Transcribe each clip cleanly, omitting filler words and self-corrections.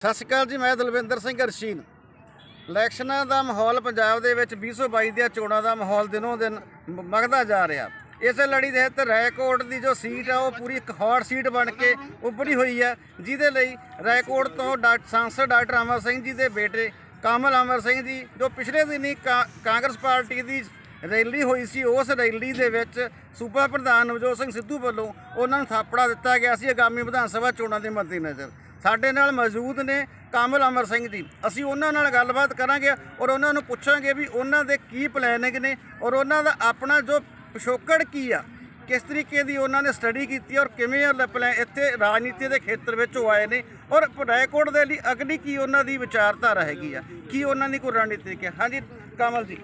ਸਤਿ ਸ਼੍ਰੀ ਅਕਾਲ ਜੀ। ਮੈਂ ਦਲਵਿੰਦਰ ਸਿੰਘ ਅਰਸ਼ੀਨ। ਇਲੈਕਸ਼ਨਾਂ ਦਾ ਮਾਹੌਲ ਪੰਜਾਬ ਦੇ ਵਿੱਚ 2022 ਦੀਆਂ ਚੋਣਾਂ ਦਾ ਮਾਹੌਲ ਦਿਨੋਂ ਦਿਨ ਵਗਦਾ ਜਾ ਰਿਹਾ। ਇਸੇ ਲੜੀ ਦੇ ਤਹਿਤ ਰਾਏਕੋਟ ਦੀ ਜੋ ਸੀਟ ਆ ਉਹ ਪੂਰੀ ਇੱਕ ਹੌਟ ਸੀਟ ਬਣ ਕੇ ਉੱਭਰੀ ਹੋਈ ਹੈ, ਜਿਹਦੇ ਲਈ ਰਾਏਕੋਟ ਤੋਂ ਸਾਂਸਦ ਡਾਕਟਰ ਅਮਰ ਸਿੰਘ ਜੀ ਦੇ ਬੇਟੇ ਕਮਲ ਅਮਰ ਸਿੰਘ ਜੀ, ਜੋ ਪਿਛਲੇ ਦਿਨੀ ਕਾਂਗਰਸ ਪਾਰਟੀ ਦੀ ਰੈਲੀ ਹੋਈ ਸੀ, ਉਸ ਰੈਲੀ ਦੇ ਵਿੱਚ ਸੂਬਾ ਪ੍ਰਧਾਨ ਨਵਜੋਤ ਸਿੰਘ ਸਿੱਧੂ ਵੱਲੋਂ ਉਹਨਾਂ ਨੂੰ ਥਾਪੜਾ ਦਿੱਤਾ ਗਿਆ ਸੀ ਆਗਾਮੀ ਵਿਧਾਨ ਸਭਾ ਚੋਣਾਂ ਦੇ ਮੱਦੇਨਜ਼ਰ। ਸਾਡੇ ਨਾਲ ਮੌਜੂਦ ਨੇ ਕਮਲ ਅਮਰ ਸਿੰਘ ਜੀ। ਅਸੀਂ ਉਹਨਾਂ ਨਾਲ ਗੱਲਬਾਤ ਕਰਾਂਗੇ ਔਰ ਉਹਨਾਂ ਨੂੰ ਪੁੱਛਾਂਗੇ ਵੀ ਉਹਨਾਂ ਦੇ ਕੀ ਪਲੈਨਿੰਗ ਨੇ ਔਰ ਉਹਨਾਂ ਦਾ ਆਪਣਾ ਜੋ ਪਿਛੋਕੜ ਕੀ ਆ, ਕਿਸ ਤਰੀਕੇ ਦੀ ਉਹਨਾਂ ਨੇ ਸਟੱਡੀ ਕੀਤੀ ਔਰ ਕਿਵੇਂ ਇੱਥੇ ਰਾਜਨੀਤੀ ਦੇ ਖੇਤਰ ਵਿੱਚ ਉਹ ਆਏ ਨੇ ਔਰ ਰਾਏਕੋਟ ਦੇ ਲਈ ਅਗਲੀ ਕੀ ਉਹਨਾਂ ਦੀ ਵਿਚਾਰਧਾਰਾ ਹੈਗੀ ਆ, ਕੀ ਉਹਨਾਂ ਦੀ ਕੋਈ ਰਣਨੀਤੀ ਹੈ। ਹਾਂਜੀ ਕਮਲ ਜੀ।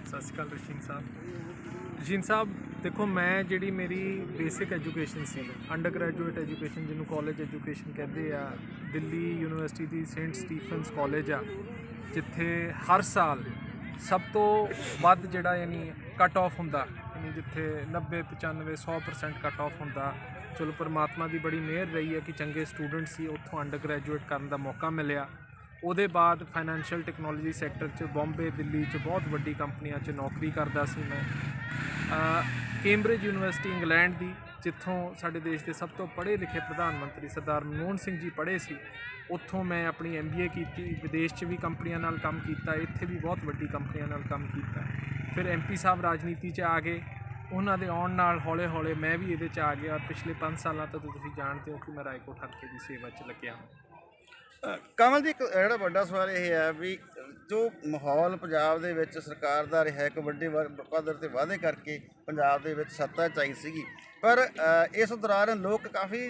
ਸਤਿ ਸ਼੍ਰੀ ਅਕਾਲ ਰਸ਼ੀਨ ਸਾਹਿਬ। ਦੇਖੋ, ਮੈਂ ਜਿਹੜੀ ਮੇਰੀ ਬੇਸਿਕ ਐਜੂਕੇਸ਼ਨ ਸੀ, ਅੰਡਰ ਗ੍ਰੈਜੂਏਟ ਐਜੂਕੇਸ਼ਨ ਜਿਹਨੂੰ ਕਾਲਜ ਐਜੂਕੇਸ਼ਨ ਕਹਿੰਦੇ ਆ, ਦਿੱਲੀ ਯੂਨੀਵਰਸਿਟੀ ਦੀ ਸੇਂਟ ਸਟੀਫਨਸ ਕਾਲਜ ਆ, ਜਿੱਥੇ ਹਰ ਸਾਲ ਸਭ ਤੋਂ ਵੱਧ ਜਿਹੜਾ ਯਾਨੀ ਕੱਟ ਆਫ ਹੁੰਦਾ, ਯਾਨੀ ਜਿੱਥੇ 90 95 100% ਕੱਟ ਆਫ ਹੁੰਦਾ। ਚਲੋ ਪਰਮਾਤਮਾ ਦੀ ਬੜੀ ਮਿਹਰ ਰਹੀ ਹੈ ਕਿ ਚੰਗੇ ਸਟੂਡੈਂਟ ਸੀ, ਉੱਥੋਂ ਅੰਡਰ ਗ੍ਰੈਜੂਏਟ ਕਰਨ ਦਾ ਮੌਕਾ ਮਿਲਿਆ। ਉਹਦੇ ਬਾਅਦ ਫਾਈਨੈਂਸ਼ੀਅਲ ਟੈਕਨੋਲੋਜੀ ਸੈਕਟਰ 'ਚ ਬੰਬੇ ਦਿੱਲੀ 'ਚ ਬਹੁਤ ਵੱਡੀ ਕੰਪਨੀਆਂ 'ਚ ਨੌਕਰੀ ਕਰਦਾ ਸੀ ਮੈਂ। ਕੈਂਬਰਿਜ ਯੂਨੀਵਰਸਿਟੀ ਇੰਗਲੈਂਡ ਦੀ, ਜਿੱਥੋਂ ਸਾਡੇ ਦੇਸ਼ ਦੇ ਸਭ ਤੋਂ ਪੜ੍ਹੇ ਲਿਖੇ ਪ੍ਰਧਾਨ ਮੰਤਰੀ ਸਰਦਾਰ ਮਨਮੋਹਨ ਸਿੰਘ ਜੀ ਪੜ੍ਹੇ ਸੀ, ਉੱਥੋਂ ਮੈਂ ਆਪਣੀ MBA ਕੀਤੀ। ਵਿਦੇਸ਼ 'ਚ ਵੀ ਕੰਪਨੀਆਂ ਨਾਲ ਕੰਮ ਕੀਤਾ, ਇੱਥੇ ਵੀ ਬਹੁਤ ਵੱਡੀ ਕੰਪਨੀਆਂ ਨਾਲ ਕੰਮ ਕੀਤਾ। ਫਿਰ MP ਸਾਹਿਬ ਰਾਜਨੀਤੀ 'ਚ ਆ ਗਏ, ਉਹਨਾਂ ਦੇ ਆਉਣ ਨਾਲ ਹੌਲੇ ਹੌਲੇ ਮੈਂ ਵੀ ਇਹਦੇ 'ਚ ਆ ਗਿਆ। ਪਿਛਲੇ 5 ਸਾਲਾਂ ਤੋਂ ਤੁਸੀਂ ਜਾਣਦੇ ਹੋ ਕਿ ਮੈਂ ਰਾਏਕੋਟ ਹਲਕੇ ਦੀ ਸੇਵਾ 'ਚ ਲੱਗਿਆ ਹਾਂ। ਕਮਲ ਜੀ, ਇੱਕ ਜਿਹੜਾ ਵੱਡਾ ਸਵਾਲ ਇਹ ਹੈ ਵੀ ਜੋ ਮਾਹੌਲ ਪੰਜਾਬ ਦੇ ਵਿੱਚ ਸਰਕਾਰ ਦਾ ਰਿਹਾ, ਇੱਕ ਵੱਡੇ ਪੱਧਰ 'ਤੇ ਵਾਅਦੇ ਕਰਕੇ ਪੰਜਾਬ ਦੇ ਵਿੱਚ ਸੱਤਾ 'ਚ ਆਈ ਸੀਗੀ, ਪਰ ਇਸ ਦੌਰਾਨ ਲੋਕ ਕਾਫੀ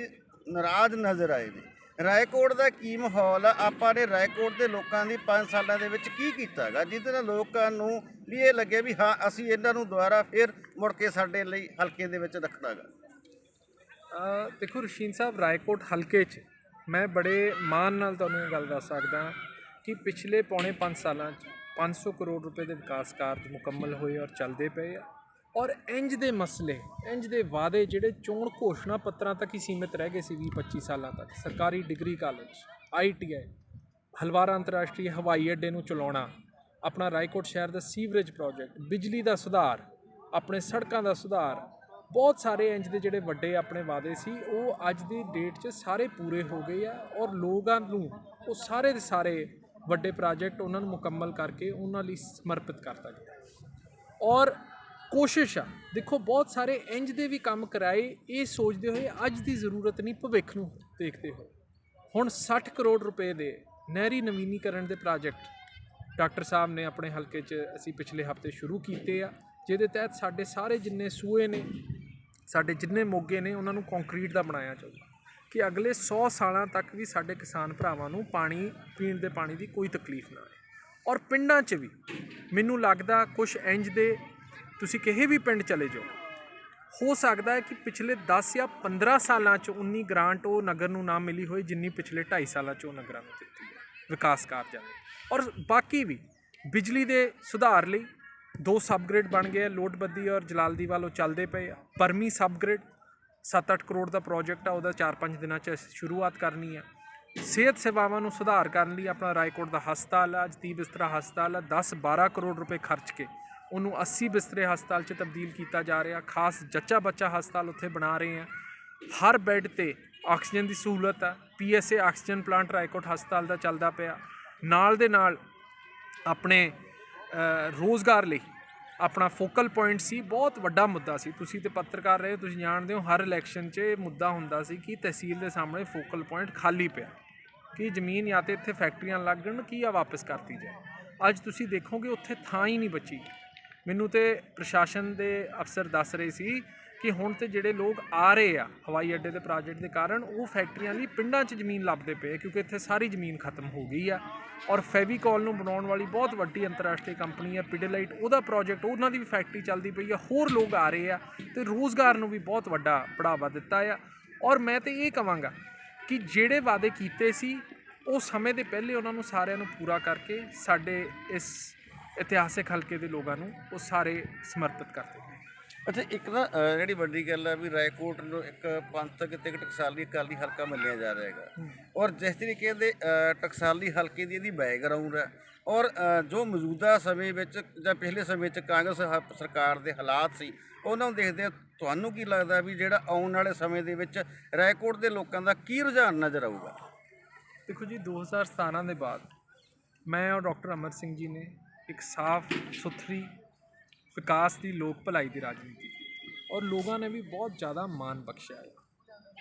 ਨਾਰਾਜ਼ ਨਜ਼ਰ ਆਏ ਨੇ। ਰਾਏਕੋਟ ਦਾ ਕੀ ਮਾਹੌਲ ਆ? ਆਪਾਂ ਨੇ ਰਾਏਕੋਟ ਦੇ ਲੋਕਾਂ ਦੀ 5 ਸਾਲਾਂ ਦੇ ਵਿੱਚ ਕੀ ਕੀਤਾ ਹੈਗਾ ਜਿਹਦੇ ਨਾਲ ਲੋਕਾਂ ਨੂੰ ਵੀ ਇਹ ਲੱਗੇ ਵੀ ਹਾਂ ਅਸੀਂ ਇਹਨਾਂ ਨੂੰ ਦੁਬਾਰਾ ਫਿਰ ਮੁੜ ਕੇ ਸਾਡੇ ਲਈ ਹਲਕੇ ਦੇ ਵਿੱਚ ਰੱਖਣਾ ਹੈਗਾ? ਦੇਖੋ ਰਸ਼ੀਨ ਸਾਹਿਬ, ਰਾਏਕੋਟ ਹਲਕੇ 'ਚ ਮੈਂ ਬੜੇ ਮਾਣ ਨਾਲ ਤੁਹਾਨੂੰ ਇਹ ਗੱਲ ਦੱਸ ਸਕਦਾ ਕਿ ਪਿਛਲੇ ਪੌਣੇ 5 ਸਾਲਾਂ 'ਚ 500 ਕਰੋੜ ਰੁਪਏ ਦੇ ਵਿਕਾਸ ਕਾਰਜ ਮੁਕੰਮਲ ਹੋਏ ਔਰ ਚੱਲਦੇ ਪਏ ਆ। ਔਰ ਇੰਜ ਦੇ ਮਸਲੇ, ਇੰਜ ਦੇ ਵਾਅਦੇ ਜਿਹੜੇ ਚੋਣ ਘੋਸ਼ਣਾ ਪੱਤਰਾਂ ਤੱਕ ਹੀ ਸੀਮਿਤ ਰਹਿ ਗਏ ਸੀ 20-25 ਸਾਲਾਂ ਤੱਕ। ਸਰਕਾਰੀ ਡਿਗਰੀ ਕਾਲਜ, ITI, ਹਲਵਾਰਾ ਅੰਤਰਰਾਸ਼ਟਰੀ ਹਵਾਈ ਅੱਡੇ ਨੂੰ ਚਲਾਉਣਾ, ਆਪਣਾ ਰਾਏਕੋਟ ਸ਼ਹਿਰ ਦਾ ਸੀਵਰੇਜ ਪ੍ਰੋਜੈਕਟ, ਬਿਜਲੀ ਦਾ ਸੁਧਾਰ, ਆਪਣੇ ਸੜਕਾਂ ਦਾ ਸੁਧਾਰ, ਬਹੁਤ ਸਾਰੇ ਇੰਜ ਦੇ ਜਿਹੜੇ ਵੱਡੇ ਆਪਣੇ ਵਾਅਦੇ ਸੀ ਉਹ ਅੱਜ ਦੀ ਡੇਟ 'ਚ ਸਾਰੇ ਪੂਰੇ ਹੋ ਗਏ ਆ। ਔਰ ਲੋਕਾਂ ਨੂੰ ਉਹ ਸਾਰੇ ਦੇ ਸਾਰੇ ਵੱਡੇ ਪ੍ਰੋਜੈਕਟ ਉਹਨਾਂ ਨੂੰ ਮੁਕੰਮਲ ਕਰਕੇ ਉਹਨਾਂ ਲਈ ਸਮਰਪਿਤ ਕਰਤਾ ਗਿਆ। ਔਰ ਕੋਸ਼ਿਸ਼ ਆ, ਦੇਖੋ ਬਹੁਤ ਸਾਰੇ ਇੰਜ ਦੇ ਵੀ ਕੰਮ ਕਰਾਏ ਇਹ ਸੋਚਦੇ ਹੋਏ ਅੱਜ ਦੀ ਜ਼ਰੂਰਤ ਨਹੀਂ, ਭਵਿੱਖ ਨੂੰ ਦੇਖਦੇ ਹੋਏ। ਹੁਣ 60 ਕਰੋੜ ਰੁਪਏ ਦੇ ਨਹਿਰੀ ਨਵੀਨੀਕਰਨ ਦੇ ਪ੍ਰੋਜੈਕਟ ਡਾਕਟਰ ਸਾਹਿਬ ਨੇ ਆਪਣੇ ਹਲਕੇ 'ਚ ਅਸੀਂ ਪਿਛਲੇ ਹਫ਼ਤੇ ਸ਼ੁਰੂ ਕੀਤੇ ਆ, ਜਿਹਦੇ ਤਹਿਤ ਸਾਡੇ ਸਾਰੇ ਜਿੰਨੇ ਸੂਏ ਨੇ, ਸਾਡੇ ਜਿੰਨੇ ਮੋਗੇ ਨੇ, ਉਹਨਾਂ ਨੂੰ ਕੰਕਰੀਟ ਦਾ ਬਣਾਇਆ ਜਾਊਗਾ ਕਿ ਅਗਲੇ 100 ਸਾਲਾਂ ਤੱਕ ਵੀ ਸਾਡੇ ਕਿਸਾਨ ਭਰਾਵਾਂ ਨੂੰ ਪਾਣੀ, ਪੀਣ ਦੇ ਪਾਣੀ ਦੀ ਕੋਈ ਤਕਲੀਫ ਨਾ ਆਏ। ਔਰ ਪਿੰਡਾਂ 'ਚ ਵੀ ਮੈਨੂੰ ਲੱਗਦਾ ਕੁਛ ਇੰਜ ਦੇ, ਤੁਸੀਂ ਕਿਸੇ ਵੀ ਪਿੰਡ ਚਲੇ ਜਾਓ, ਹੋ ਸਕਦਾ ਹੈ ਕਿ ਪਿਛਲੇ 10 ਜਾਂ 15 ਸਾਲਾਂ 'ਚ ਉਨੀ ਗ੍ਰਾਂਟ ਉਹ ਨਗਰ ਨੂੰ ਨਾ ਮਿਲੀ ਹੋਈ ਜਿੰਨੀ ਪਿਛਲੇ 2.5 ਸਾਲਾਂ 'ਚ ਉਹ ਨਗਰਾਂ ਨੂੰ ਦਿੱਤੀ ਹੈ ਵਿਕਾਸ ਕਾਰਜਾਂ ਲਈ। ਔਰ ਬਾਕੀ ਵੀ ਬਿਜਲੀ ਦੇ ਸੁਧਾਰ ਲਈ 2 ਸਬਗ੍ਰਿਡ ਬਣ ਗਏ, ਲੋਟਬੱਦੀ ਔਰ ਜਲਾਲਦੀ ਵੱਲੋਂ ਚੱਲਦੇ ਪਏ ਆ। ਬਰਮੀ ਸਬਗ੍ਰਿਡ 7-8 ਕਰੋੜ ਦਾ ਪ੍ਰੋਜੈਕਟ ਆ, ਉਹਦਾ 4-5 ਦਿਨਾਂ 'ਚ ਅਸੀਂ ਸ਼ੁਰੂਆਤ ਕਰਨੀ ਆ। ਸਿਹਤ ਸੇਵਾਵਾਂ ਨੂੰ ਸੁਧਾਰ ਕਰਨ ਲਈ ਆਪਣਾ ਰਾਏਕੋਟ ਦਾ ਹਸਪਤਾਲ ਆ, 30 ਬਿਸਤਰਾ ਹਸਪਤਾਲ ਆ, 10-12 ਕਰੋੜ ਰੁਪਏ ਖਰਚ ਕੇ ਉਹਨੂੰ 80 ਬਿਸਤਰੇ ਹਸਪਤਾਲ 'ਚ ਤਬਦੀਲ ਕੀਤਾ ਜਾ ਰਿਹਾ। ਖਾਸ ਜੱਚਾ ਬੱਚਾ ਹਸਪਤਾਲ ਉੱਥੇ ਬਣਾ ਰਹੇ ਆ। ਹਰ ਬੈੱਡ 'ਤੇ ਆਕਸੀਜਨ ਦੀ ਸਹੂਲਤ ਆ। PSA ਆਕਸੀਜਨ ਪਲਾਂਟ ਰਾਏਕੋਟ ਹਸਪਤਾਲ ਦਾ ਚੱਲਦਾ ਪਿਆ। ਨਾਲ ਦੇ ਨਾਲ ਆਪਣੇ ਰੋਜ਼ਗਾਰ ਲਈ ਆਪਣਾ ਫੋਕਲ ਪੁਆਇੰਟ ਸੀ, ਬਹੁਤ ਵੱਡਾ ਮੁੱਦਾ ਸੀ। ਤੁਸੀਂ ਤੇ ਪੱਤਰਕਾਰ ਰਹੇ, ਤੁਸੀਂ ਜਾਣਦੇ ਹੋ ਹਰ ਇਲੈਕਸ਼ਨ 'ਚ ਇਹ ਮੁੱਦਾ ਹੁੰਦਾ ਸੀ ਕਿ ਤਹਿਸੀਲ ਦੇ ਸਾਹਮਣੇ ਫੋਕਲ ਪੁਆਇੰਟ ਖਾਲੀ ਪਿਆ, ਕਿ ਜ਼ਮੀਨ ਜਾਂ ਤਾਂ ਇੱਥੇ ਫੈਕਟਰੀਆਂ ਲੱਗਣ ਕੀ ਆ ਵਾਪਸ ਕਰਤੀ ਜਾਏ। ਅੱਜ ਤੁਸੀਂ ਦੇਖੋਗੇ ਉੱਥੇ ਥਾਂ ਹੀ ਨਹੀਂ ਬਚੀ। ਮੈਨੂੰ ਤੇ ਪ੍ਰਸ਼ਾਸਨ ਦੇ ਅਫਸਰ ਦੱਸ ਰਹੇ ਸੀ ਕਿ ਹੁਣ ਤੇ ਜਿਹੜੇ ਲੋਕ ਆ ਰਹੇ ਆ ਹਵਾਈ ਅੱਡੇ ਦੇ ਪ੍ਰੋਜੈਕਟ ਦੇ ਕਾਰਨ, ਉਹ ਫੈਕਟਰੀਆਂ ਲਈ ਪਿੰਡਾਂ 'ਚ ਜ਼ਮੀਨ ਲੱਭਦੇ ਪਏ ਕਿਉਂਕਿ ਇੱਥੇ ਸਾਰੀ ਜ਼ਮੀਨ ਖਤਮ ਹੋ ਗਈ ਆ। ਔਰ ਫੈਵੀਕੋਲ ਨੂੰ ਬਣਾਉਣ ਵਾਲੀ ਬਹੁਤ ਵੱਡੀ ਅੰਤਰਰਾਸ਼ਟਰੀ ਕੰਪਨੀ ਹੈ ਪਿਡੇਲਾਈਟ, ਉਹਦਾ ਪ੍ਰੋਜੈਕਟ, ਉਹਨਾਂ ਦੀ ਵੀ ਫੈਕਟਰੀ ਚੱਲਦੀ ਪਈ ਆ। ਹੋਰ ਲੋਕ ਆ ਰਹੇ ਆ ਅਤੇ ਰੋਜ਼ਗਾਰ ਨੂੰ ਵੀ ਬਹੁਤ ਵੱਡਾ ਬੜਾਵਾ ਦਿੱਤਾ ਆ। ਔਰ ਮੈਂ ਤਾਂ ਇਹ ਕਹਾਂਗਾ ਕਿ ਜਿਹੜੇ ਵਾਅਦੇ ਕੀਤੇ ਸੀ ਉਹ ਸਮੇਂ ਦੇ ਪਹਿਲੇ ਉਹਨਾਂ ਨੂੰ ਸਾਰਿਆਂ ਨੂੰ ਪੂਰਾ ਕਰਕੇ ਸਾਡੇ ਇਸ ਇਤਿਹਾਸਿਕ ਹਲਕੇ ਦੇ ਲੋਕਾਂ ਨੂੰ ਉਹ ਸਾਰੇ ਸਮਰਪਿਤ ਕਰਦੇ। ਅੱਛਾ, ਇੱਕ ਨਾ ਜਿਹੜੀ ਵੱਡੀ ਗੱਲ ਹੈ ਵੀ ਰਾਏਕੋਟ ਨੂੰ ਇੱਕ ਪੰਥਕ ਤੇ ਇੱਕ ਟਕਸਾਲੀ ਅਕਾਲੀ ਹਲਕਾ ਮੰਨਿਆ ਜਾ ਰਿਹਾ ਹੈਗਾ, ਔਰ ਜਿਸ ਤਰੀਕੇ ਦੇ ਟਕਸਾਲੀ ਹਲਕੇ ਦੀ ਇਹਦੀ ਬੈਕਗਰਾਊਂਡ ਹੈ, ਔਰ ਜੋ ਮੌਜੂਦਾ ਸਮੇਂ ਵਿੱਚ ਜਾਂ ਪਿਛਲੇ ਸਮੇਂ 'ਚ ਕਾਂਗਰਸ ਸਰਕਾਰ ਦੇ ਹਾਲਾਤ ਸੀ, ਉਹਨਾਂ ਨੂੰ ਦੇਖਦੇ ਤੁਹਾਨੂੰ ਕੀ ਲੱਗਦਾ ਵੀ ਜਿਹੜਾ ਆਉਣ ਵਾਲੇ ਸਮੇਂ ਦੇ ਵਿੱਚ ਰਾਏਕੋਟ ਦੇ ਲੋਕਾਂ ਦਾ ਕੀ ਰੁਝਾਨ ਨਜ਼ਰ ਆਊਗਾ? ਦੇਖੋ ਜੀ, 2017 ਦੇ ਬਾਅਦ ਮੈਂ ਔਰ ਡਾਕਟਰ ਅਮਰ ਸਿੰਘ ਜੀ ਨੇ ਇੱਕ ਸਾਫ਼ ਸੁਥਰੀ ਵਿਕਾਸ ਦੀ ਲੋਕ ਭਲਾਈ ਦੀ ਰਾਜਨੀਤੀ ਕੀਤੀ ਔਰ ਲੋਕਾਂ ਨੇ ਵੀ ਬਹੁਤ ਜ਼ਿਆਦਾ ਮਾਣ ਬਖਸ਼ਿਆ ਹੈ।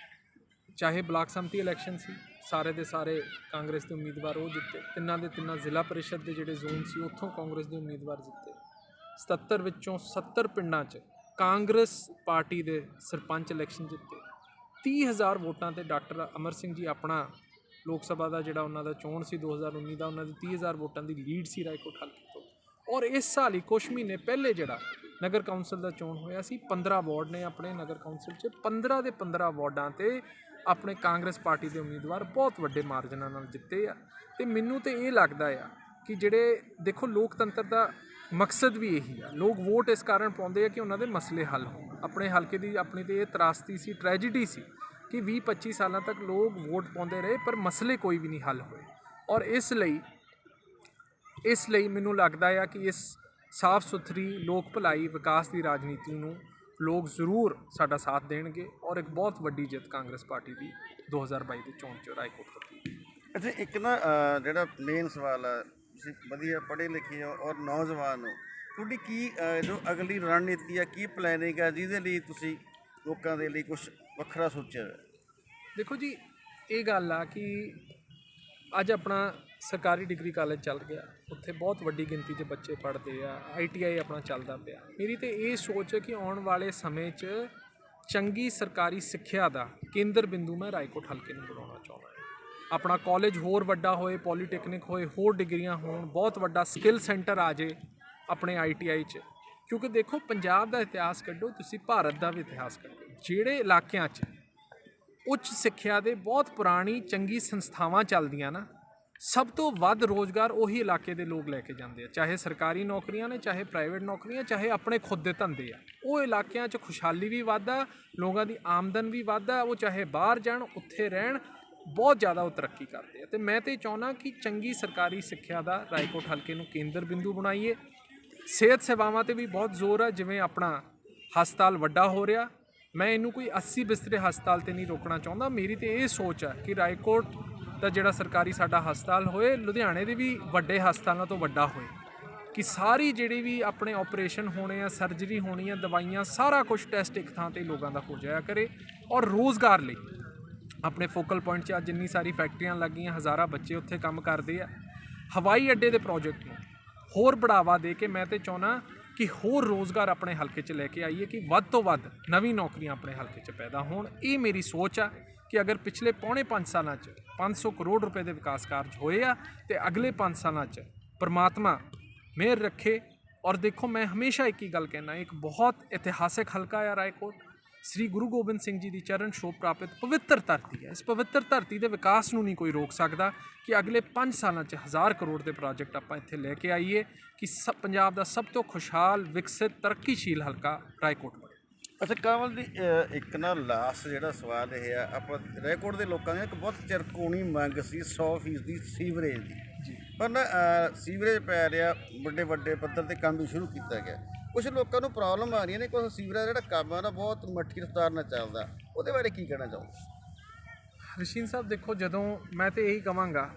ਚਾਹੇ ਬਲਾਕ ਸੰਮਤੀ ਇਲੈਕਸ਼ਨ ਸੀ, ਸਾਰੇ ਦੇ ਸਾਰੇ ਕਾਂਗਰਸ ਦੇ ਉਮੀਦਵਾਰ ਉਹ ਜਿੱਤੇ, ਤਿੰਨਾਂ ਦੇ ਤਿੰਨਾਂ ਜ਼ਿਲ੍ਹਾ ਪਰਿਸ਼ਦ ਦੇ ਜਿਹੜੇ ਜ਼ੋਨ ਸੀ ਉੱਥੋਂ ਕਾਂਗਰਸ ਦੇ ਉਮੀਦਵਾਰ ਜਿੱਤੇ। 77 ਵਿੱਚੋਂ 70 ਪਿੰਡਾਂ 'ਚ ਕਾਂਗਰਸ ਪਾਰਟੀ ਦੇ ਸਰਪੰਚ ਇਲੈਕਸ਼ਨ ਜਿੱਤੇ। 30,000 ਵੋਟਾਂ ਤੇ ਡਾਕਟਰ ਅਮਰ ਸਿੰਘ ਜੀ ਆਪਣਾ ਲੋਕ ਸਭਾ ਦਾ ਜਿਹੜਾ ਉਹਨਾਂ ਦਾ ਚੋਣ ਸੀ 2019 ਦਾ, ਉਹਨਾਂ ਦੀ 30,000 ਵੋਟਾਂ ਦੀ ਲੀਡ ਸੀ ਰਾਏਕੋਟ ਹਲਕੇ ਤੋਂ। ਔਰ ਇਸ ਸਾਲ ਹੀ ਕੁਛ ਮਹੀਨੇ ਪਹਿਲੇ ਜਿਹੜਾ ਨਗਰ ਕੌਂਸਲ ਦਾ ਚੋਣ ਹੋਇਆ ਸੀ, 15 ਵਾਰਡ ਨੇ ਆਪਣੇ ਨਗਰ ਕੌਂਸਲ 'ਚ, 15 ਦੇ 15 ਵਾਰਡਾਂ 'ਤੇ ਆਪਣੇ ਕਾਂਗਰਸ ਪਾਰਟੀ ਦੇ ਉਮੀਦਵਾਰ ਬਹੁਤ ਵੱਡੇ ਮਾਰਜਨਾਂ ਨਾਲ ਜਿੱਤੇ ਆ। ਅਤੇ ਮੈਨੂੰ ਤਾਂ ਇਹ ਲੱਗਦਾ ਆ ਕਿ ਜਿਹੜੇ ਦੇਖੋ ਲੋਕਤੰਤਰ ਦਾ ਮਕਸਦ ਵੀ ਇਹੀ ਆ, ਲੋਕ ਵੋਟ ਇਸ ਕਾਰਨ ਪਾਉਂਦੇ ਆ ਕਿ ਉਹਨਾਂ ਦੇ ਮਸਲੇ ਹੱਲ ਹੋਣ। ਆਪਣੇ ਹਲਕੇ ਦੀ ਆਪਣੀ ਤਾਂ ਇਹ ਤਰਾਸਦੀ ਸੀ, ਟ੍ਰੈਜਡੀ ਸੀ ਕਿ 20-25 ਸਾਲਾਂ ਤੱਕ ਲੋਕ ਵੋਟ ਪਾਉਂਦੇ ਰਹੇ ਪਰ ਮਸਲੇ ਕੋਈ ਵੀ ਨਹੀਂ ਹੱਲ ਹੋਏ। ਔਰ ਇਸ ਲਈ ਮੈਨੂੰ ਲੱਗਦਾ ਆ ਕਿ ਇਸ ਸਾਫ਼ ਸੁਥਰੀ ਲੋਕ ਭਲਾਈ ਵਿਕਾਸ ਦੀ ਰਾਜਨੀਤੀ ਨੂੰ ਲੋਕ ਜ਼ਰੂਰ ਸਾਡਾ ਸਾਥ ਦੇਣਗੇ ਔਰ ਇੱਕ ਬਹੁਤ ਵੱਡੀ ਜਿੱਤ ਕਾਂਗਰਸ ਪਾਰਟੀ ਦੀ 2022 ਦੀ ਚੋਣ 'ਚ ਰਾਏਕੋਟ ਤੋਂ। ਅੱਛਾ, ਇੱਕ ਨਾ ਜਿਹੜਾ ਮੇਨ ਸਵਾਲ ਆ, ਤੁਸੀਂ ਵਧੀਆ ਪੜ੍ਹੇ ਲਿਖੇ ਹੋ ਔਰ ਨੌਜਵਾਨ ਹੋ, ਤੁਹਾਡੀ ਕੀ ਜੋ ਅਗਲੀ ਰਣਨੀਤੀ ਆ, ਕੀ ਪਲੈਨਿੰਗ ਆ ਜਿਹਦੇ ਲਈ ਤੁਸੀਂ ਲੋਕਾਂ ਦੇ ਲਈ ਕੁਛ ਵੱਖਰਾ ਸੋਚਿਆ ਹੋਇਆ? ਦੇਖੋ ਜੀ, ਇਹ ਗੱਲ ਆ ਕਿ ਅੱਜ ਆਪਣਾ ਸਰਕਾਰੀ ਡਿਗਰੀ ਕਾਲਜ ਚੱਲ ਗਿਆ, ਉੱਥੇ ਬਹੁਤ ਵੱਡੀ ਗਿਣਤੀ 'ਚ ਬੱਚੇ ਪੜ੍ਹਦੇ ਆ, ITI ਆਪਣਾ ਚੱਲਦਾ ਪਿਆ। ਮੇਰੀ ਤਾਂ ਇਹ ਸੋਚ ਹੈ ਕਿ ਆਉਣ ਵਾਲੇ ਸਮੇਂ 'ਚ ਚੰਗੀ ਸਰਕਾਰੀ ਸਿੱਖਿਆ ਦਾ ਕੇਂਦਰ ਬਿੰਦੂ ਮੈਂ ਰਾਏਕੋਟ ਹਲਕੇ ਨੂੰ ਬਣਾਉਣਾ ਚਾਹੁੰਦਾ ਹਾਂ। ਆਪਣਾ ਕਾਲਜ ਹੋਰ ਵੱਡਾ ਹੋਏ, ਪੋਲੀਟੈਕਨਿਕ ਹੋਏ, ਹੋਰ ਡਿਗਰੀਆਂ ਹੋਣ, ਬਹੁਤ ਵੱਡਾ ਸਕਿੱਲ ਸੈਂਟਰ ਆ ਜੇ ਆਪਣੇ ITI 'ਚ। ਕਿਉਂਕਿ ਦੇਖੋ, ਪੰਜਾਬ ਦਾ ਇਤਿਹਾਸ ਕੱਢੋ, ਤੁਸੀਂ ਭਾਰਤ ਦਾ ਵੀ ਇਤਿਹਾਸ ਕੱਢੋ, ਜਿਹੜੇ ਇਲਾਕਿਆਂ 'ਚ ਉੱਚ ਸਿੱਖਿਆ ਦੇ ਬਹੁਤ ਪੁਰਾਣੀ ਚੰਗੀ ਸੰਸਥਾਵਾਂ ਚੱਲਦੀਆਂ ਨਾ, ਸਭ ਤੋਂ ਵੱਧ ਰੋਜ਼ਗਾਰ ਉਹੀ ਇਲਾਕੇ ਦੇ ਲੋਕ ਲੈ ਕੇ ਜਾਂਦੇ ਆ, ਚਾਹੇ ਸਰਕਾਰੀ ਨੌਕਰੀਆਂ ਨੇ, ਚਾਹੇ ਪ੍ਰਾਈਵੇਟ ਨੌਕਰੀਆਂ, ਚਾਹੇ ਆਪਣੇ ਖੁਦ ਦੇ ਧੰਦੇ ਆ। ਉਹ ਇਲਾਕਿਆਂ 'ਚ ਖੁਸ਼ਹਾਲੀ ਵੀ ਵੱਧਦਾ, ਲੋਕਾਂ ਦੀ ਆਮਦਨ ਵੀ ਵੱਧਦਾ, ਉਹ ਚਾਹੇ ਬਾਹਰ ਜਾਣ ਉੱਥੇ ਰਹਿਣ, ਬਹੁਤ ਜ਼ਿਆਦਾ ਉਹ ਤਰੱਕੀ ਕਰਦੇ ਆ। ਅਤੇ ਮੈਂ ਤਾਂ ਚਾਹੁੰਦਾ ਕਿ ਚੰਗੀ ਸਰਕਾਰੀ ਸਿੱਖਿਆ ਦਾ ਰਾਏਕੋਟ ਹਲਕੇ ਨੂੰ ਕੇਂਦਰ ਬਿੰਦੂ ਬਣਾਈਏ। ਸਿਹਤ ਸੇਵਾਵਾਂ 'ਤੇ ਵੀ ਬਹੁਤ ਜ਼ੋਰ ਆ, ਜਿਵੇਂ ਆਪਣਾ ਹਸਪਤਾਲ ਵੱਡਾ ਹੋ ਰਿਹਾ, ਮੈਂ ਇਹਨੂੰ ਕੋਈ 80 ਬਿਸਤਰੇ ਹਸਪਤਾਲ 'ਤੇ ਨਹੀਂ ਰੋਕਣਾ ਚਾਹੁੰਦਾ। ਮੇਰੀ ਤਾਂ ਇਹ ਸੋਚ ਹੈ ਕਿ ਰਾਏਕੋਟ ਦਾ ਜਿਹੜਾ ਸਰਕਾਰੀ ਸਾਡਾ ਹਸਪਤਾਲ ਹੋਏ, ਲੁਧਿਆਣੇ ਦੇ ਵੀ ਵੱਡੇ ਹਸਪਤਾਲਾਂ ਤੋਂ ਵੱਡਾ ਹੋਏ, ਕਿ ਸਾਰੀ ਜਿਹੜੀ ਵੀ ਆਪਣੇ ਆਪਰੇਸ਼ਨ ਹੋਣੇ ਆ, ਸਰਜਰੀ ਹੋਣੀ ਆ, ਦਵਾਈਆਂ, ਸਾਰਾ ਕੁਛ ਟੈਸਟ ਇੱਕ ਥਾਂ 'ਤੇ ਲੋਕਾਂ ਦਾ ਹੋ ਜਾਇਆ ਕਰੇ। ਔਰ ਰੋਜ਼ਗਾਰ ਲਈ ਆਪਣੇ ਫੋਕਲ ਪੁਆਇੰਟ 'ਚ ਅੱਜ ਇੰਨੀ ਸਾਰੀ ਫੈਕਟਰੀਆਂ ਲੱਗੀਆਂ, ਹਜ਼ਾਰਾਂ ਬੱਚੇ ਉੱਥੇ ਕੰਮ ਕਰਦੇ ਆ। ਹਵਾਈ ਅੱਡੇ ਦੇ ਪ੍ਰੋਜੈਕਟ ਨੂੰ ਹੋਰ ਬੜਾਵਾ ਦੇ ਕੇ ਮੈਂ ਤਾਂ ਚਾਹੁੰਦਾ ਕਿ ਹੋਰ ਰੋਜ਼ਗਾਰ ਆਪਣੇ ਹਲਕੇ 'ਚ ਲੈ ਕੇ ਆਈਏ, ਕਿ ਵੱਧ ਤੋਂ ਵੱਧ ਨਵੀਂ ਨੌਕਰੀਆਂ ਆਪਣੇ ਹਲਕੇ 'ਚ ਪੈਦਾ ਹੋਣ। ਇਹ ਮੇਰੀ ਸੋਚ ਆ ਕਿ ਅਗਰ ਪਿਛਲੇ ਪੌਣੇ 5 ਸਾਲਾਂ 'ਚ 500 ਕਰੋੜ ਰੁਪਏ ਦੇ ਵਿਕਾਸ ਕਾਰਜ ਹੋਏ ਆ, ਅਤੇ ਅਗਲੇ 5 ਸਾਲਾਂ 'ਚ ਪਰਮਾਤਮਾ ਮਿਹਰ ਰੱਖੇ। ਔਰ ਦੇਖੋ, ਮੈਂ ਹਮੇਸ਼ਾ ਇੱਕ ਹੀ ਗੱਲ ਕਹਿਣਾ, ਇੱਕ ਬਹੁਤ ਇਤਿਹਾਸਿਕ ਹਲਕਾ ਆ ਰਾਏਕੋਟ, ਸ੍ਰੀ ਗੁਰੂ ਗੋਬਿੰਦ ਸਿੰਘ ਜੀ ਦੀ ਚਰਨ ਛੋਹ ਪ੍ਰਾਪਤ ਪਵਿੱਤਰ ਧਰਤੀ ਹੈ। ਇਸ ਪਵਿੱਤਰ ਧਰਤੀ ਦੇ ਵਿਕਾਸ ਨੂੰ ਨਹੀਂ ਕੋਈ ਰੋਕ ਸਕਦਾ ਕਿ ਅਗਲੇ 5 ਸਾਲਾਂ 'ਚ 1000 ਕਰੋੜ ਦੇ ਪ੍ਰੋਜੈਕਟ ਆਪਾਂ ਇੱਥੇ ਲੈ ਕੇ ਆਈਏ, ਕਿ ਪੰਜਾਬ ਦਾ ਸਭ ਤੋਂ ਖੁਸ਼ਹਾਲ, ਵਿਕਸਿਤ, ਤਰੱਕੀਸ਼ੀਲ ਹਲਕਾ ਰਾਏਕੋਟ ਬਣੇ। ਅੱਛਾ ਕਮਲ ਜੀ, ਇੱਕ ਨਾ ਲਾਸਟ ਜਿਹੜਾ ਸਵਾਲ ਇਹ ਆ, ਆਪਾਂ ਰਾਏਕੋਟ ਦੇ ਲੋਕਾਂ ਦੀ ਇੱਕ ਬਹੁਤ ਚਿਰਕੋਣੀ ਮੰਗ ਸੀ 100% ਸੀਵਰੇਜ ਦੀ ਜੀ, ਪਰ ਨਾ ਸੀਵਰੇਜ ਪੈ ਰਿਹਾ, ਵੱਡੇ ਵੱਡੇ ਪੱਧਰ 'ਤੇ ਕੰਮ ਵੀ ਸ਼ੁਰੂ ਕੀਤਾ ਗਿਆ। ਕੁਛ ਲੋਕਾਂ ਨੂੰ ਪ੍ਰੋਬਲਮ ਆ ਰਹੀਆਂ ਨੇ, ਕੁਛ ਸੀਵਰੇਜ ਜਿਹੜਾ ਕੰਮ ਆ ਨਾ ਬਹੁਤ ਮੱਠੀ ਰਫਤਾਰ ਨਾਲ ਚੱਲਦਾ, ਉਹਦੇ ਬਾਰੇ ਕੀ ਕਹਿਣਾ ਚਾਹੋਗੇ? ਰਸ਼ੀਨ ਸਾਹਿਬ, ਦੇਖੋ, ਜਦੋਂ ਮੈਂ ਤਾਂ ਇਹੀ ਕਹਾਂਗਾ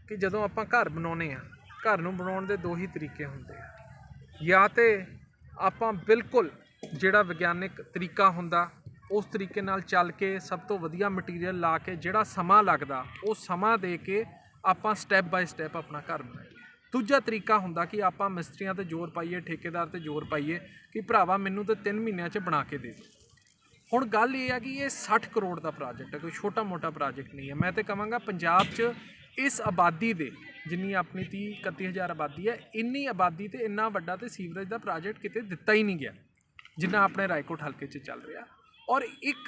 ਕਿ ਜਦੋਂ ਆਪਾਂ ਘਰ ਬਣਾਉਂਦੇ ਹਾਂ, ਘਰ ਨੂੰ ਬਣਾਉਣ ਦੇ 2 ਹੀ ਤਰੀਕੇ ਹੁੰਦੇ ਆ, ਜਾਂ ਤਾਂ ਆਪਾਂ ਬਿਲਕੁਲ ਜਿਹੜਾ ਵਿਗਿਆਨਿਕ ਤਰੀਕਾ ਹੁੰਦਾ ਉਸ ਤਰੀਕੇ ਨਾਲ ਚੱਲ ਕੇ, ਸਭ ਤੋਂ ਵਧੀਆ ਮਟੀਰੀਅਲ ਲਾ ਕੇ, ਜਿਹੜਾ ਸਮਾਂ ਲੱਗਦਾ ਉਹ ਸਮਾਂ ਦੇ ਕੇ ਆਪਾਂ ਸਟੈਪ ਬਾਏ ਸਟੈਪ ਆਪਣਾ ਘਰ ਬਣਾਈਏ। ਦੂਜਾ ਤਰੀਕਾ ਹੁੰਦਾ ਕਿ ਆਪਾਂ ਮਿਸਤਰੀਆਂ 'ਤੇ ਜ਼ੋਰ ਪਾਈਏ, ਠੇਕੇਦਾਰ 'ਤੇ ਜ਼ੋਰ ਪਾਈਏ ਕਿ ਭਰਾਵਾ ਮੈਨੂੰ ਤਾਂ 3 ਮਹੀਨਿਆਂ 'ਚ ਬਣਾ ਕੇ ਦੇ ਦਿਓ। ਹੁਣ ਗੱਲ ਇਹ ਹੈ ਕਿ ਇਹ 60 ਕਰੋੜ ਦਾ ਪ੍ਰੋਜੈਕਟ ਹੈ, ਕੋਈ ਛੋਟਾ ਮੋਟਾ ਪ੍ਰੋਜੈਕਟ ਨਹੀਂ ਹੈ। ਮੈਂ ਤਾਂ ਕਹਾਂਗਾ ਪੰਜਾਬ 'ਚ ਇਸ ਆਬਾਦੀ ਦੇ, ਜਿੰਨੀ ਆਪਣੀ 30-31 ਹਜ਼ਾਰ ਆਬਾਦੀ ਹੈ, ਇੰਨੀ ਆਬਾਦੀ 'ਤੇ ਇੰਨਾ ਵੱਡਾ ਤੇ ਸੀਵਰੇਜ ਦਾ ਪ੍ਰੋਜੈਕਟ ਕਿਤੇ ਦਿੱਤਾ ਹੀ ਨਹੀਂ ਗਿਆ ਜਿੰਨਾ ਆਪਣੇ ਰਾਏਕੋਟ ਹਲਕੇ 'ਚ ਚੱਲ ਰਿਹਾ। ਔਰ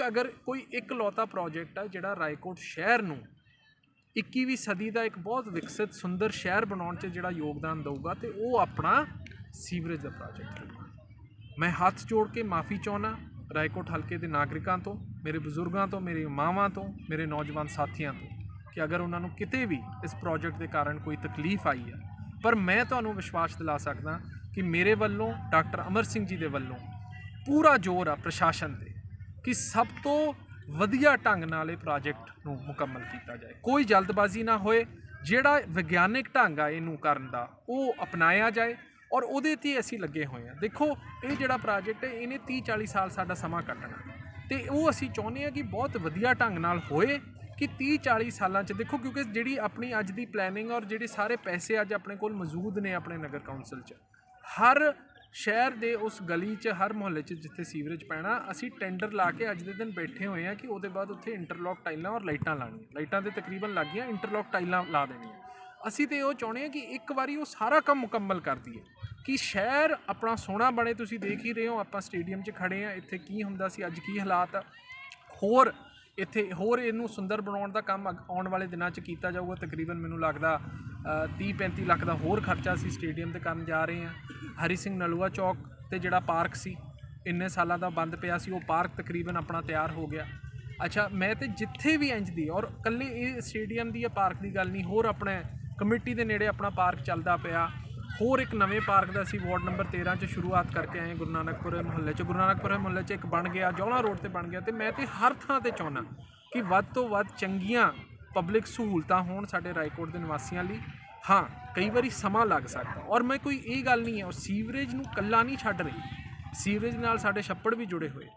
ਅਗਰ ਕੋਈ ਇਕਲੌਤਾ ਪ੍ਰੋਜੈਕਟ ਹੈ ਜਿਹੜਾ ਰਾਏਕੋਟ ਸ਼ਹਿਰ ਨੂੰ 21ਵੀਂ ਸਦੀ ਦਾ ਇੱਕ ਬਹੁਤ ਵਿਕਸਿਤ ਸੁੰਦਰ ਸ਼ਹਿਰ ਬਣਾਉਣ 'ਚ ਜਿਹੜਾ ਯੋਗਦਾਨ ਦਊਗਾ, ਤੇ ਉਹ ਆਪਣਾ ਸੀਵਰੇਜ ਦਾ ਪ੍ਰੋਜੈਕਟ ਹੋਊਗਾ। ਮੈਂ ਹੱਥ ਜੋੜ ਕੇ ਮਾफ़ੀ ਚਾਹੁੰਦਾ ਰਾਏਕੋਟ ਹਲਕੇ ਦੇ ਨਾਗਰਿਕਾਂ ਤੋਂ, ਮੇਰੇ ਬਜ਼ੁਰਗਾਂ ਤੋਂ, ਮੇਰੀ ਮਾਵਾਂ ਤੋਂ, ਮੇਰੇ ਨੌਜਵਾਨ ਸਾਥੀਆਂ ਤੋਂ, ਕਿ ਅਗਰ ਉਹਨਾਂ ਨੂੰ ਕਿਤੇ ਵੀ ਇਸ ਪ੍ਰੋਜੈਕਟ ਦੇ ਕਾਰਨ ਕੋਈ ਤਕਲੀਫ ਆਈ ਹੈ, ਪਰ ਮੈਂ ਤੁਹਾਨੂੰ ਵਿਸ਼ਵਾਸ ਦਿਲਾ ਸਕਦਾ ਕਿ ਮੇਰੇ ਵੱਲੋਂ, ਡਾਕਟਰ ਅਮਰ ਸਿੰਘ ਜੀ ਦੇ ਵੱਲੋਂ ਪੂਰਾ ਜ਼ੋਰ ਆ ਪ੍ਰਸ਼ਾਸਨ 'ਤੇ ਕਿ ਸਭ ਤੋਂ ਵਧੀਆ ਢੰਗ ਨਾਲ ਇਹ ਪ੍ਰੋਜੈਕਟ ਨੂੰ ਮੁਕੰਮਲ ਕੀਤਾ ਜਾਏ। ਕੋਈ ਜਲਦਬਾਜ਼ੀ ਨਾ ਹੋਏ, ਜਿਹੜਾ ਵਿਗਿਆਨਿਕ ਢੰਗ ਆ ਇਹਨੂੰ ਕਰਨ ਦਾ ਉਹ ਅਪਣਾਇਆ ਜਾਏ ਔਰ ਉਹਦੇ 'ਤੇ ਅਸੀਂ ਲੱਗੇ ਹੋਏ ਹਾਂ। ਦੇਖੋ ਇਹ ਜਿਹੜਾ ਪ੍ਰੋਜੈਕਟ ਹੈ ਇਹਨੇ 30-40 ਸਾਲ ਸਾਡਾ ਸਮਾਂ ਕੱਟਣਾ ਅਤੇ ਉਹ ਅਸੀਂ ਚਾਹੁੰਦੇ ਹਾਂ ਕਿ ਬਹੁਤ ਵਧੀਆ ਢੰਗ ਨਾਲ ਹੋਏ ਕਿ 30-40 ਸਾਲਾਂ 'ਚ ਦੇਖੋ, ਕਿਉਂਕਿ ਜਿਹੜੀ ਆਪਣੀ ਅੱਜ ਦੀ ਪਲੈਨਿੰਗ ਔਰ ਜਿਹੜੇ ਸਾਰੇ ਪੈਸੇ ਅੱਜ ਆਪਣੇ ਕੋਲ ਮੌਜੂਦ ਨੇ ਆਪਣੇ ਨਗਰ ਕੌਂਸਲ 'ਚ, ਹਰ ਸ਼ਹਿਰ ਦੇ ਉਸ ਗਲੀ 'ਚ, ਹਰ ਮੁਹੱਲੇ 'ਚ ਜਿੱਥੇ ਸੀਵਰੇਜ ਪੈਣਾ, ਅਸੀਂ ਟੈਂਡਰ ਲਾ ਕੇ ਅੱਜ ਦੇ ਦਿਨ ਬੈਠੇ ਹੋਏ ਹਾਂ ਕਿ ਉਹਦੇ ਬਾਅਦ ਉੱਥੇ ਇੰਟਰਲੋਕ ਟਾਈਲਾਂ ਔਰ ਲਾਈਟਾਂ ਲਾਉਣੀਆਂ। ਲਾਈਟਾਂ ਤੇ ਤਕਰੀਬਨ ਲੱਗ ਗਈਆਂ, ਇੰਟਰਲੋਕ ਟਾਈਲਾਂ ਲਾ ਦੇਣੀਆਂ। ਅਸੀਂ ਤਾਂ ਉਹ ਚਾਹੁੰਦੇ ਹਾਂ ਕਿ ਇੱਕ ਵਾਰੀ ਉਹ ਸਾਰਾ ਕੰਮ ਮੁਕੰਮਲ ਕਰ ਦਈਏ ਕਿ ਸ਼ਹਿਰ ਆਪਣਾ ਸੋਹਣਾ ਬਣੇ। ਤੁਸੀਂ ਦੇਖ ਹੀ ਰਹੇ ਹੋ, ਆਪਾਂ ਸਟੇਡੀਅਮ 'ਚ ਖੜੇ ਹਾਂ, ਇੱਥੇ ਕੀ ਹੁੰਦਾ ਸੀ, ਅੱਜ ਕੀ ਹਾਲਾਤ ਆ। ਹੋਰ ਇਹਨੂੰ ਸੁੰਦਰ ਬਣਾਉਣ ਦਾ ਕੰਮ ਆਉਣ ਵਾਲੇ ਦਿਨਾਂ 'ਚ ਕੀਤਾ ਜਾਊਗਾ। ਤਕਰੀਬਨ ਮੈਨੂੰ ਲੱਗਦਾ 30-35 ਲੱਖ ਦਾ ਹੋਰ ਖਰਚਾ ਅਸੀਂ ਸਟੇਡੀਅਮ 'ਤੇ ਕਰਨ ਜਾ ਰਹੇ ਹਾਂ। ਹਰੀ ਸਿੰਘ ਨਲੂਆ ਚੌਕ 'ਤੇ ਜਿਹੜਾ ਪਾਰਕ ਸੀ, ਇੰਨੇ ਸਾਲਾਂ ਦਾ ਬੰਦ ਪਿਆ ਸੀ, ਉਹ ਪਾਰਕ ਤਕਰੀਬਨ ਆਪਣਾ ਤਿਆਰ ਹੋ ਗਿਆ। ਅੱਛਾ, ਮੈਂ ਤਾਂ ਜਿੱਥੇ ਵੀ ਇੰਜ ਦੀ, ਔਰ ਇਕੱਲੇ ਇਹ ਸਟੇਡੀਅਮ ਦੀ ਜਾਂ ਪਾਰਕ ਦੀ ਗੱਲ ਨਹੀਂ, ਹੋਰ ਆਪਣੇ ਕਮੇਟੀ ਦੇ ਨੇੜੇ ਆਪਣਾ ਪਾਰਕ ਚੱਲਦਾ ਪਿਆ। ਹੋਰ ਇੱਕ ਨਵੇਂ ਪਾਰਕ ਦਾ ਅਸੀਂ ਵਾਰਡ ਨੰਬਰ 13 'ਚ ਸ਼ੁਰੂਆਤ ਕਰਕੇ ਆਏ। ਗੁਰੂ ਨਾਨਕਪੁਰ ਮੁਹੱਲੇ 'ਚ ਇੱਕ ਬਣ ਗਿਆ, ਜੌਲਾ ਰੋਡ 'ਤੇ ਬਣ ਗਿਆ। ਅਤੇ ਮੈਂ ਤਾਂ ਹਰ ਥਾਂ 'ਤੇ ਚਾਹੁੰਦਾ ਕਿ ਵੱਧ ਤੋਂ ਵੱਧ ਚੰਗੀਆਂ ਪਬਲਿਕ ਸਹੂਲਤਾਂ ਹੋਣ ਸਾਡੇ ਰਾਏਕੋਟ ਦੇ ਨਿਵਾਸੀਆਂ ਲਈ। ਹਾਂ, ਕਈ ਵਾਰੀ ਸਮਾਂ ਲੱਗ ਸਕਦਾ, ਔਰ ਮੈਂ ਕੋਈ ਇਹ ਗੱਲ ਨਹੀਂ ਹੈ, ਉਹ ਸੀਵਰੇਜ ਨੂੰ ਇਕੱਲਾ ਨਹੀਂ ਛੱਡ ਰਹੀ, ਸੀਵਰੇਜ ਨਾਲ ਸਾਡੇ ਛੱਪੜ ਵੀ ਜੁੜੇ ਹੋਏ।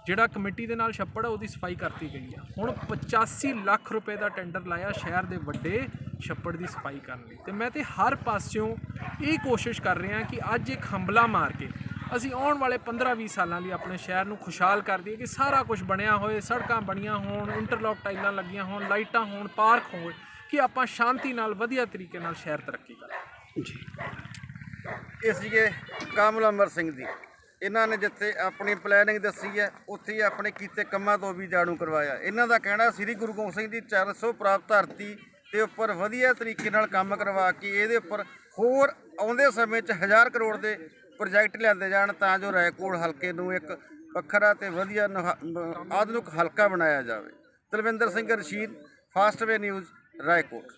ਜਿਹੜਾ ਕਮੇਟੀ ਦੇ ਨਾਲ ਛੱਪੜ ਉਹਦੀ ਸਫਾਈ ਕਰਤੀ ਗਈ ਆ। ਹੁਣ 85 ਲੱਖ ਰੁਪਏ ਦਾ ਟੈਂਡਰ ਲਾਇਆ ਸ਼ਹਿਰ ਦੇ ਵੱਡੇ ਛੱਪੜ ਦੀ ਸਫਾਈ ਕਰਨ ਲਈ। ਅਤੇ ਮੈਂ ਤਾਂ ਹਰ ਪਾਸਿਓਂ ਇਹ ਕੋਸ਼ਿਸ਼ ਕਰ ਰਿਹਾ ਕਿ ਅੱਜ ਇੱਕ ਹੰਬਲਾ ਮਾਰ ਕੇ ਅਸੀਂ ਆਉਣ ਵਾਲੇ 15-20 ਸਾਲਾਂ ਲਈ ਆਪਣੇ ਸ਼ਹਿਰ ਨੂੰ ਖੁਸ਼ਹਾਲ ਕਰ ਦਈਏ ਕਿ ਸਾਰਾ ਕੁਝ ਬਣਿਆ ਹੋਏ, ਸੜਕਾਂ ਬਣੀਆਂ ਹੋਣ, ਇੰਟਰਲੋਕ ਟਾਈਲਾਂ ਲੱਗੀਆਂ ਹੋਣ, ਲਾਈਟਾਂ ਹੋਣ, ਪਾਰਕ ਹੋਣ, ਕਿ ਆਪਾਂ ਸ਼ਾਂਤੀ ਨਾਲ ਵਧੀਆ ਤਰੀਕੇ ਨਾਲ ਸ਼ਹਿਰ ਤਰੱਕੀ ਕਰਾਂਗੇ ਜੀ। ਇਹ ਸੀਗੇ ਕਾਮਲ ਅਮਰ ਸਿੰਘ ਜੀ। ਇਹਨਾਂ ਨੇ ਜਿੱਥੇ ਆਪਣੀ ਪਲੈਨਿੰਗ ਦੱਸੀ ਹੈ, ਉੱਥੇ ਹੀ ਆਪਣੇ ਕੀਤੇ ਕੰਮਾਂ ਤੋਂ ਵੀ ਜਾਣੂ ਕਰਵਾਇਆ। ਇਹਨਾਂ ਦਾ ਕਹਿਣਾ ਸ੍ਰੀ ਗੁਰੂ ਗੋਬਿੰਦ ਸਿੰਘ ਦੀ 400 ਪ੍ਰਾਪਤ ਧਰਤੀ ਦੇ ਉੱਪਰ ਵਧੀਆ ਤਰੀਕੇ ਨਾਲ ਕੰਮ ਕਰਵਾ ਕੇ ਇਹਦੇ ਉੱਪਰ ਹੋਰ ਆਉਂਦੇ ਸਮੇਂ 'ਚ 1000 ਕਰੋੜ ਦੇ ਪ੍ਰੋਜੈਕਟ ਲਿਆਂਦੇ ਜਾਣ, ਤਾਂ ਜੋ ਰਾਏਕੋਟ ਹਲਕੇ ਨੂੰ ਇੱਕ ਵੱਖਰਾ ਅਤੇ ਵਧੀਆ ਆਧੁਨਿਕ ਹਲਕਾ ਬਣਾਇਆ ਜਾਵੇ। ਤਲਵਿੰਦਰ ਸਿੰਘ ਰਸ਼ੀਦ, ਫਾਸਟਵੇ ਨਿਊਜ਼, ਰਾਏਕੋਟ।